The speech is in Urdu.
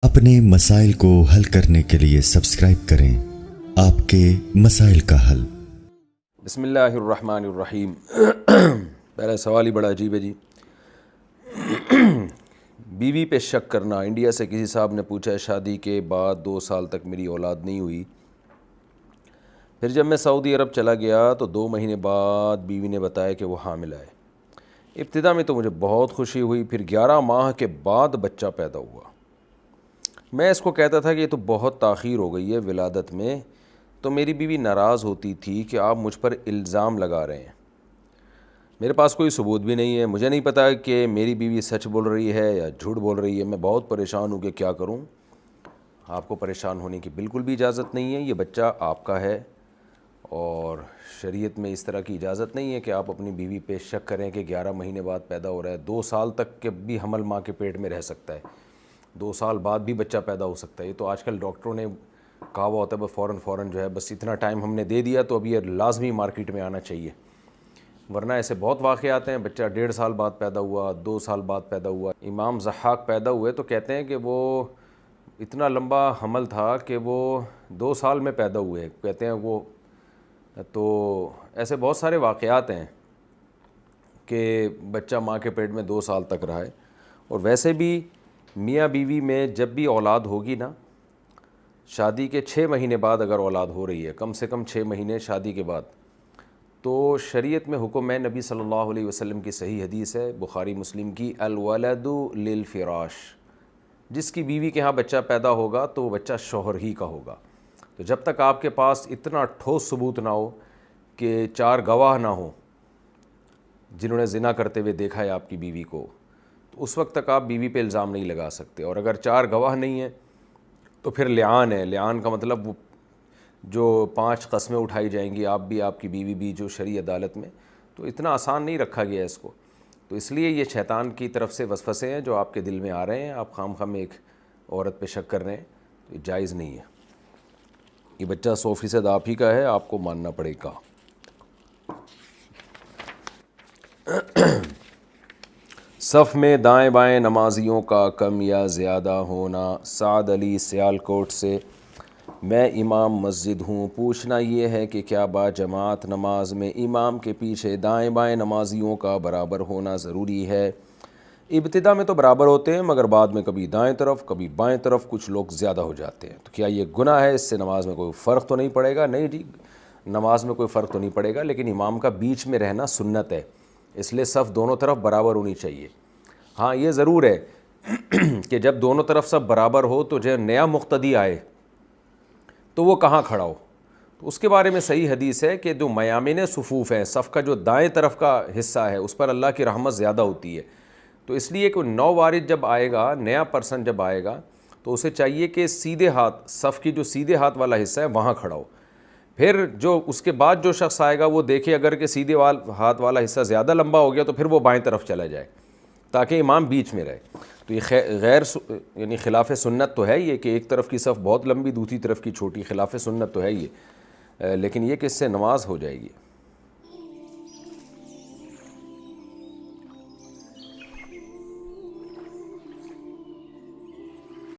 اپنے مسائل کو حل کرنے کے لیے سبسکرائب کریں آپ کے مسائل کا حل۔ بسم اللہ الرحمن الرحیم۔ پہلا سوال ہی بڑا عجیب ہے جی۔ بیوی پہ شک کرنا۔ انڈیا سے کسی صاحب نے پوچھا ہے، شادی کے بعد 2 سال تک میری اولاد نہیں ہوئی، پھر جب میں سعودی عرب چلا گیا تو 2 مہینے بعد بیوی نے بتایا کہ وہ حاملہ ہے۔ ابتدا میں تو مجھے بہت خوشی ہوئی، پھر 11 ماہ کے بعد بچہ پیدا ہوا۔ میں اس کو کہتا تھا کہ یہ تو بہت تاخیر ہو گئی ہے ولادت میں، تو میری بیوی ناراض ہوتی تھی کہ آپ مجھ پر الزام لگا رہے ہیں۔ میرے پاس کوئی ثبوت بھی نہیں ہے، مجھے نہیں پتا کہ میری بیوی سچ بول رہی ہے یا جھوٹ بول رہی ہے۔ میں بہت پریشان ہوں کہ کیا کروں۔ آپ کو پریشان ہونے کی بالکل بھی اجازت نہیں ہے، یہ بچہ آپ کا ہے اور شریعت میں اس طرح کی اجازت نہیں ہے کہ آپ اپنی بیوی پہ شک کریں کہ 11 مہینے بعد پیدا ہو رہا ہے۔ 2 سال تک کے بھی حمل ماں کے پیٹ میں رہ سکتا ہے، 2 سال بعد بھی بچہ پیدا ہو سکتا ہے۔ یہ تو آج کل ڈاکٹروں نے کہا ہوا ہوتا ہے فوراً جو ہے بس اتنا ٹائم ہم نے دے دیا تو اب یہ لازمی مارکیٹ میں آنا چاہیے، ورنہ ایسے بہت واقعات ہیں۔ بچہ 1.5 سال بعد پیدا ہوا، 2 سال بعد پیدا ہوا۔ امام ضحاک پیدا ہوئے تو کہتے ہیں کہ وہ اتنا لمبا حمل تھا کہ وہ 2 سال میں پیدا ہوئے، کہتے ہیں وہ۔ تو ایسے بہت سارے واقعات ہیں کہ بچہ ماں کے پیٹ میں 2 سال تک رہا ہے۔ اور ویسے بھی میاں بیوی میں جب بھی اولاد ہوگی نا، شادی کے 6 مہینے بعد اگر اولاد ہو رہی ہے، کم سے کم 6 مہینے شادی کے بعد، تو شریعت میں حکم ہے، نبی صلی اللہ علیہ وسلم کی صحیح حدیث ہے بخاری مسلم کی، الولد للفراش، جس کی بیوی کے ہاں بچہ پیدا ہوگا تو وہ بچہ شوہر ہی کا ہوگا۔ تو جب تک آپ کے پاس اتنا ٹھوس ثبوت نہ ہو کہ 4 گواہ نہ ہوں جنہوں نے زنا کرتے ہوئے دیکھا ہے آپ کی بیوی کو، تو اس وقت تک آپ بیوی پہ الزام نہیں لگا سکتے۔ اور اگر 4 گواہ نہیں ہیں تو پھر لعان ہے۔ لعان کا مطلب جو 5 قسمیں اٹھائی جائیں گی، آپ بھی آپ کی بیوی بھی، جو شرعی عدالت میں، تو اتنا آسان نہیں رکھا گیا ہے اس کو۔ تو اس لیے یہ شیطان کی طرف سے وسوسے ہیں جو آپ کے دل میں آ رہے ہیں، آپ خام خواہ ایک عورت پہ شک کر رہے ہیں، تو یہ جائز نہیں ہے۔ یہ بچہ 100% آپ ہی کا ہے، آپ کو ماننا پڑے گا۔ صف میں دائیں بائیں نمازیوں کا کم یا زیادہ ہونا۔ سعد علی سیالکوٹ سے۔ میں امام مسجد ہوں، پوچھنا یہ ہے کہ کیا باجماعت نماز میں امام کے پیچھے دائیں بائیں نمازیوں کا برابر ہونا ضروری ہے؟ ابتدا میں تو برابر ہوتے ہیں، مگر بعد میں کبھی دائیں طرف کبھی بائیں طرف کچھ لوگ زیادہ ہو جاتے ہیں۔ تو کیا یہ گناہ ہے؟ اس سے نماز میں کوئی فرق تو نہیں پڑے گا؟ نہیں جی، نماز میں کوئی فرق تو نہیں پڑے گا، لیکن امام کا بیچ میں رہنا سنت ہے، اس لیے صف دونوں طرف برابر ہونی چاہیے۔ ہاں یہ ضرور ہے کہ جب دونوں طرف سب برابر ہو تو جو نیا مقتدی آئے تو وہ کہاں کھڑا ہو، تو اس کے بارے میں صحیح حدیث ہے کہ جو میامن صفوف ہیں، صف کا جو دائیں طرف کا حصہ ہے، اس پر اللہ کی رحمت زیادہ ہوتی ہے۔ تو اس لیے کہ نو وارد جب آئے گا، نیا پرسن جب آئے گا، تو اسے چاہیے کہ سیدھے ہاتھ، صف کی جو سیدھے ہاتھ والا حصہ ہے وہاں کھڑا ہو۔ پھر جو اس کے بعد جو شخص آئے گا وہ دیکھے اگر کہ سیدھے ہاتھ والا حصہ زیادہ لمبا ہو گیا تو پھر وہ بائیں طرف چلا جائے تاکہ امام بیچ میں رہے۔ تو یہ یعنی خلاف سنت تو ہے یہ کہ ایک طرف کی صف بہت لمبی، دوسری طرف کی چھوٹی، خلاف سنت تو ہے یہ، لیکن یہ کہ اس سے نماز ہو جائے گی۔